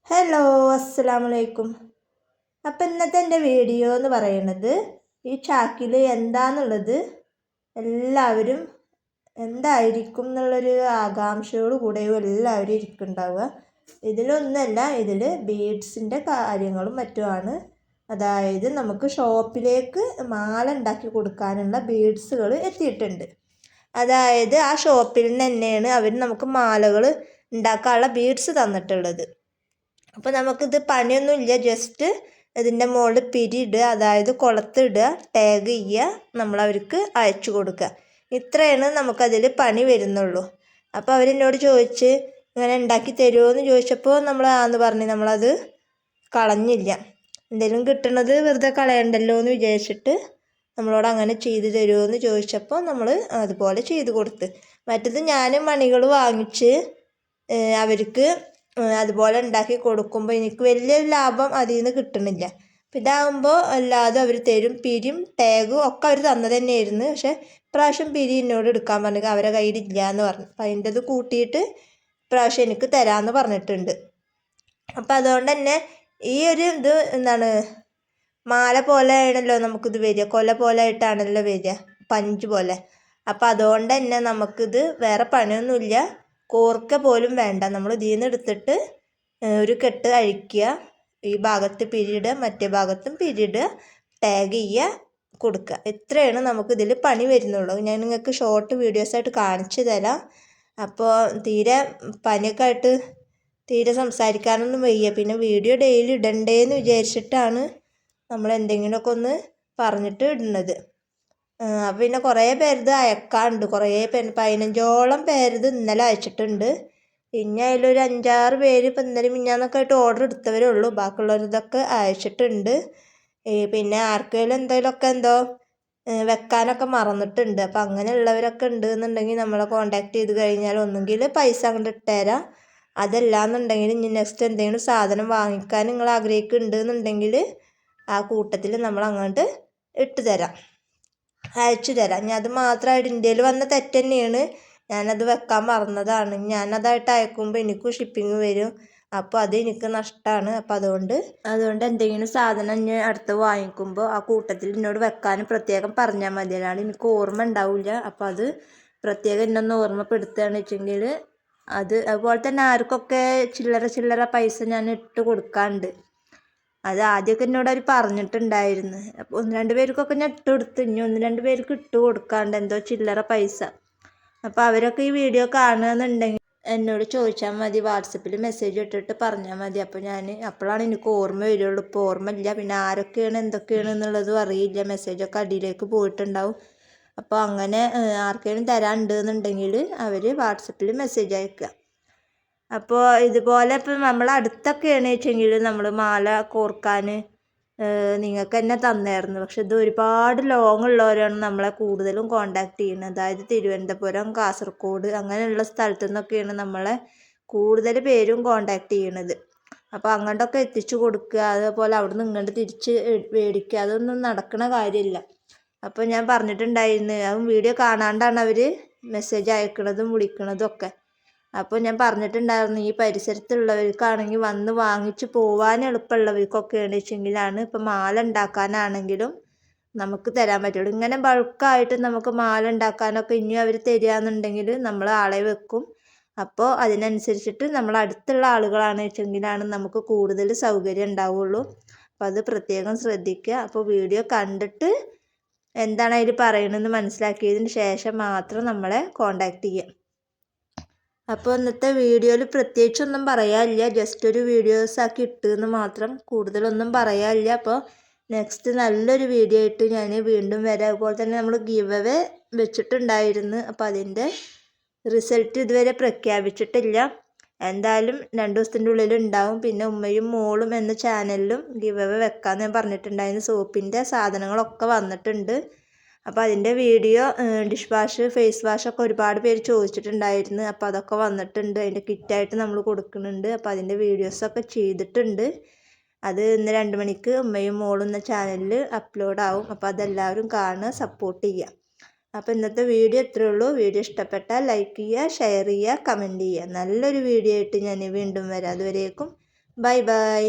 Hello, അസ്സലാമലൈക്കും. അപ്പം ഇന്നത്തെ എൻ്റെ വീഡിയോ എന്ന് പറയുന്നത് ഈ ചാക്കിൽ എന്താണെന്നുള്ളത് എല്ലാവരും എന്തായിരിക്കും എന്നുള്ളൊരു ആകാംക്ഷയോട് കൂടെയും എല്ലാവരും ഇരിക്കുന്നുണ്ടാവുക. ഇതിലൊന്നല്ല, ഇതിൽ ബീഡ്സിൻ്റെ കാര്യങ്ങളും മറ്റുമാണ്. അതായത് നമുക്ക് ഷോപ്പിലേക്ക് മാല ഉണ്ടാക്കി കൊടുക്കാനുള്ള ബീഡ്സുകൾ എത്തിയിട്ടുണ്ട്. അതായത് ആ ഷോപ്പിൽ നിന്ന് തന്നെയാണ് അവർ നമുക്ക് മാലകൾ ഉണ്ടാക്കാനുള്ള ബീഡ്സ് തന്നിട്ടുള്ളത്. അപ്പോൾ നമുക്കിത് പണിയൊന്നുമില്ല, ജസ്റ്റ് ഇതിൻ്റെ മുകളിൽ പിരിയിടുക, അതായത് കൊളുത്തിടുക, ടാഗ് ചെയ്യുക, നമ്മളവർക്ക് അയച്ചു കൊടുക്കുക. ഇത്രയാണ് നമുക്കതിൽ പണി വരുന്നുള്ളൂ. അപ്പോൾ അവരെന്നോട് ചോദിച്ച് ഇങ്ങനെ ഉണ്ടാക്കി തരുമോ എന്ന് ചോദിച്ചപ്പോൾ നമ്മൾ ആന്ന് പറഞ്ഞ് നമ്മളത് കളഞ്ഞില്ല. എന്തെങ്കിലും കിട്ടണത് വെറുതെ കളയണ്ടല്ലോ എന്ന് വിചാരിച്ചിട്ട് നമ്മളോട് അങ്ങനെ ചെയ്തു തരുമോ എന്ന് ചോദിച്ചപ്പോൾ നമ്മൾ അതുപോലെ ചെയ്ത് കൊടുത്ത്. മറ്റത് ഞാൻ മണികൾ വാങ്ങിച്ച് അവർക്ക് അതുപോലെ ഉണ്ടാക്കി കൊടുക്കുമ്പോൾ എനിക്ക് വലിയൊരു ലാഭം അതിൽ നിന്ന് കിട്ടണില്ല. അപ്പം ഇതാകുമ്പോൾ അല്ലാതെ അവർ തരും. പിരിയും ടാഗും ഒക്കെ അവർ തന്നത് തന്നെയായിരുന്നു. പക്ഷേ ഇപ്രാവശ്യം പിരി എന്നോട് എടുക്കാൻ പറഞ്ഞു, അവരെ കയ്യിലില്ല എന്ന് പറഞ്ഞു. അപ്പം അതിൻ്റെത് കൂട്ടിയിട്ട് ഇപ്രാവശ്യം എനിക്ക് തരാമെന്ന് പറഞ്ഞിട്ടുണ്ട്. അപ്പം അതുകൊണ്ട് തന്നെ ഈ ഒരു ഇത് എന്താണ്, മാല പോലെ ആണല്ലോ നമുക്കിത് വരിക, കൊല പോലെ ആയിട്ടാണല്ലോ വരിക, പഞ്ച് പോലെ. അപ്പം അതുകൊണ്ട് തന്നെ നമുക്കിത് വേറെ പണിയൊന്നുമില്ല, കോർക്ക പോലും വേണ്ട. നമ്മൾ ഇതിൽ നിന്ന് എടുത്തിട്ട് ഒരു കെട്ട് അഴിക്കുക, ഈ ഭാഗത്ത് പിരിയിടുക, മറ്റേ ഭാഗത്തും പിരിയിടുക, ടാഗ് ചെയ്യുക, കൊടുക്കുക. ഇത്രയാണ് നമുക്കിതിൽ പണി വരുന്നുള്ളൂ. ഞാൻ നിങ്ങൾക്ക് ഷോർട്ട് വീഡിയോസായിട്ട് കാണിച്ചു തരാം. അപ്പോൾ തീരെ പനിയൊക്കെ ആയിട്ട് തീരെ സംസാരിക്കാനൊന്നും വയ്യ. പിന്നെ വീഡിയോ ഡെയിലി ഇടണ്ടേന്ന് വിചാരിച്ചിട്ടാണ് നമ്മൾ എന്തെങ്കിലുമൊക്കെ ഒന്ന് പറഞ്ഞിട്ട് ഇടുന്നത്. പിന്നെ കുറേ പേരിത് അയക്കാറുണ്ട്, കുറേ 15ഓളം പേരിത് ഇന്നലെ അയച്ചിട്ടുണ്ട്. പിന്നെ അതിലൊരു 5-6 പേര് ഇപ്പം ഇന്നലെ മിഞ്ഞാന്നൊക്കെ ആയിട്ട് ഓർഡർ എടുത്തവരേ ഉള്ളൂ. ബാക്കിയുള്ളവരിതൊക്കെ അയച്ചിട്ടുണ്ട്. പിന്നെ ആർക്കെങ്കിലും എന്തെങ്കിലുമൊക്കെ എന്തോ വെക്കാനൊക്കെ മറന്നിട്ടുണ്ട്. അപ്പം അങ്ങനെയുള്ളവരൊക്കെ ഉണ്ട് എന്നുണ്ടെങ്കിൽ നമ്മളെ കോൺടാക്ട് ചെയ്ത് കഴിഞ്ഞാൽ ഒന്നുകിൽ പൈസ അങ്ങോട്ട് ഇട്ടുതരാം, അതല്ലാന്നുണ്ടെങ്കിൽ ഇനി നെക്സ്റ്റ് എന്തെങ്കിലും സാധനം വാങ്ങിക്കാൻ നിങ്ങൾ ആഗ്രഹിക്കുന്നുണ്ട് എന്നുണ്ടെങ്കിൽ ആ കൂട്ടത്തിൽ നമ്മൾ അങ്ങോട്ട് ഇട്ട് തരാം, അയച്ചു തരാം. ഇനി അത് മാത്രമായിട്ട് ഇന്ത്യയിൽ വന്ന തെറ്റ് തന്നെയാണ്, ഞാനത് വെക്കാൻ മറന്നതാണ്. ഞാനതായിട്ട് അയക്കുമ്പോൾ എനിക്കും ഷിപ്പിംഗ് വരും, അപ്പോൾ അത് എനിക്ക് നഷ്ടമാണ്. അപ്പം അതുകൊണ്ട് എന്തെങ്കിലും സാധനം ഞാൻ അടുത്ത് വാങ്ങിക്കുമ്പോൾ ആ കൂട്ടത്തിൽ എന്നോട് വെക്കാൻ പ്രത്യേകം പറഞ്ഞാൽ മതി, അല്ലാണ്ട് എനിക്ക് ഓർമ്മ ഉണ്ടാവില്ല. അപ്പോൾ അത് പ്രത്യേകം എന്നൊന്ന് ഓർമ്മപ്പെടുത്തുകയാണെന്ന് വെച്ചെങ്കിൽ അതുപോലെ തന്നെ ആർക്കൊക്കെ ചില്ലറ പൈസ ഞാൻ ഇട്ട് കൊടുക്കാറുണ്ട്. അത് ആദ്യമൊക്കെ എന്നോട് അവർ പറഞ്ഞിട്ടുണ്ടായിരുന്നു. അപ്പോൾ 1-2 പേർക്കൊക്കെ ഞാൻ ഇട്ട് കൊടുത്തു. ഇനി 1-2 പേർക്ക് ഇട്ട് കൊടുക്കാണ്ട് എന്തോ ചില്ലറ പൈസ. അപ്പോൾ അവരൊക്കെ ഈ വീഡിയോ കാണുകയെന്നുണ്ടെങ്കിൽ എന്നോട് ചോദിച്ചാൽ മതി, വാട്സപ്പിൽ മെസ്സേജ് ഇട്ടിട്ട് പറഞ്ഞാൽ മതി. അപ്പോൾ അപ്പോഴാണ് എനിക്ക് ഓർമ്മ വരുള്ളൂ. ഇപ്പോൾ ഓർമ്മയില്ല, പിന്നെ ആരൊക്കെയാണ് എന്തൊക്കെയാണ് എന്നുള്ളതും അറിയില്ല. മെസ്സേജൊക്കെ അടിയിലേക്ക് പോയിട്ടുണ്ടാവും. അപ്പോൾ അങ്ങനെ ആർക്കെങ്കിലും തരാനുണ്ട് എന്നുണ്ടെങ്കിൽ അവർ വാട്സപ്പിൽ മെസ്സേജ് അയക്കുക. അപ്പോൾ ഇതുപോലെ ഇപ്പം നമ്മൾ അടുത്തൊക്കെയാണ് വെച്ചെങ്കിൽ നമ്മൾ മാല കോർക്കാൻ നിങ്ങൾക്ക് തന്നെ തന്നായിരുന്നു. പക്ഷെ ഇത് ഒരുപാട് ലോങ് ഉള്ളവരാണ് നമ്മളെ കൂടുതലും കോണ്ടാക്ട് ചെയ്യുന്നത്. അതായത് തിരുവനന്തപുരം, കാസർഗോഡ് അങ്ങനെയുള്ള സ്ഥലത്തു നിന്നൊക്കെയാണ് നമ്മളെ കൂടുതൽ പേരും കോണ്ടാക്ട് ചെയ്യണത്. അപ്പോൾ അങ്ങോട്ടൊക്കെ എത്തിച്ചു കൊടുക്കുക, അതേപോലെ അവിടെ നിന്ന് ഇങ്ങോട്ട് തിരിച്ച് മേടിക്കുക, അതൊന്നും നടക്കണ കാര്യമില്ല. അപ്പോൾ ഞാൻ പറഞ്ഞിട്ടുണ്ടായിരുന്നു, അതും വീഡിയോ കാണാണ്ടാണ് അവർ മെസ്സേജ് അയക്കണതും വിളിക്കണതും ഒക്കെ. അപ്പോൾ ഞാൻ പറഞ്ഞിട്ടുണ്ടായിരുന്നു, ഈ പരിസരത്തുള്ളവർക്കാണെങ്കിൽ വന്ന് വാങ്ങിച്ച് പോകാൻ എളുപ്പമുള്ളവർക്കൊക്കെയാണ് വെച്ചെങ്കിലാണ് ഇപ്പം മാല ഉണ്ടാക്കാനാണെങ്കിലും നമുക്ക് തരാൻ പറ്റുള്ളൂ. ഇങ്ങനെ ബൾക്കായിട്ട് നമുക്ക് മാല ഉണ്ടാക്കാനൊക്കെ ഇനിയും അവർ തരികയെന്നുണ്ടെങ്കിൽ നമ്മൾ ആളെ വെക്കും. അപ്പോൾ അതിനനുസരിച്ചിട്ട് നമ്മൾ അടുത്തുള്ള ആളുകളാണ് വെച്ചെങ്കിലാണ് നമുക്ക് കൂടുതൽ സൗകര്യം ഉണ്ടാവുള്ളൂ. അപ്പോൾ അത് പ്രത്യേകം ശ്രദ്ധിക്കുക. അപ്പോൾ വീഡിയോ കണ്ടിട്ട് എന്താണ് അതിൽ പറയണമെന്ന് മനസ്സിലാക്കിയതിന് ശേഷം മാത്രം നമ്മളെ കോണ്ടാക്ട് ചെയ്യുക. അപ്പോൾ ഇന്നത്തെ വീഡിയോയിൽ പ്രത്യേകിച്ചൊന്നും പറയാനില്ല, ജസ്റ്റ് ഒരു വീഡിയോസാക്കി ഇട്ടെന്ന് മാത്രം, കൂടുതലൊന്നും പറയാനില്ല. അപ്പോൾ നെക്സ്റ്റ് നല്ലൊരു വീഡിയോ ആയിട്ട് ഞാൻ വീണ്ടും വരാം. അതുപോലെ തന്നെ നമ്മൾ ഗിവ് അവേ വെച്ചിട്ടുണ്ടായിരുന്നു. അപ്പോൾ അതിൻ്റെ റിസൾട്ട് ഇതുവരെ പ്രഖ്യാപിച്ചിട്ടില്ല, എന്തായാലും 2 ദിവസത്തിൻ്റെ ഉള്ളിൽ ഉണ്ടാവും. പിന്നെ ഉമ്മയും മോളും എന്ന ചാനലിലും ഗിവ് അവേ വെക്കാമെന്ന് ഞാൻ പറഞ്ഞിട്ടുണ്ടായിരുന്നു. സോപ്പിൻ്റെ സാധനങ്ങളൊക്കെ വന്നിട്ടുണ്ട്. അപ്പോൾ അതിൻ്റെ വീഡിയോ, ഡിഷ് വാഷ്, ഫേസ് വാഷൊക്കെ ഒരുപാട് പേര് ചോദിച്ചിട്ടുണ്ടായിരുന്നു. അപ്പോൾ അതൊക്കെ വന്നിട്ടുണ്ട്, അതിൻ്റെ കിറ്റായിട്ട് നമ്മൾ കൊടുക്കുന്നുണ്ട്. അപ്പോൾ അതിൻ്റെ വീഡിയോസൊക്കെ ചെയ്തിട്ടുണ്ട്. അത് ഇന്ന് 2 മണിക്ക് ഉമ്മയും മോളും എന്ന ചാനലിൽ അപ്ലോഡ് ആവും. അപ്പോൾ അതെല്ലാവരും കാണുക, സപ്പോർട്ട് ചെയ്യുക. അപ്പോൾ ഇന്നത്തെ വീഡിയോ ഇത്രയേ ഉള്ളൂ. വീഡിയോ ഇഷ്ടപ്പെട്ടാൽ ലൈക്ക് ചെയ്യുക, ഷെയർ ചെയ്യുക, കമൻറ്റ് ചെയ്യുക. നല്ലൊരു വീഡിയോ ആയിട്ട് ഞാൻ വീണ്ടും വരാം. അതുവരേക്കും ബൈ ബൈ.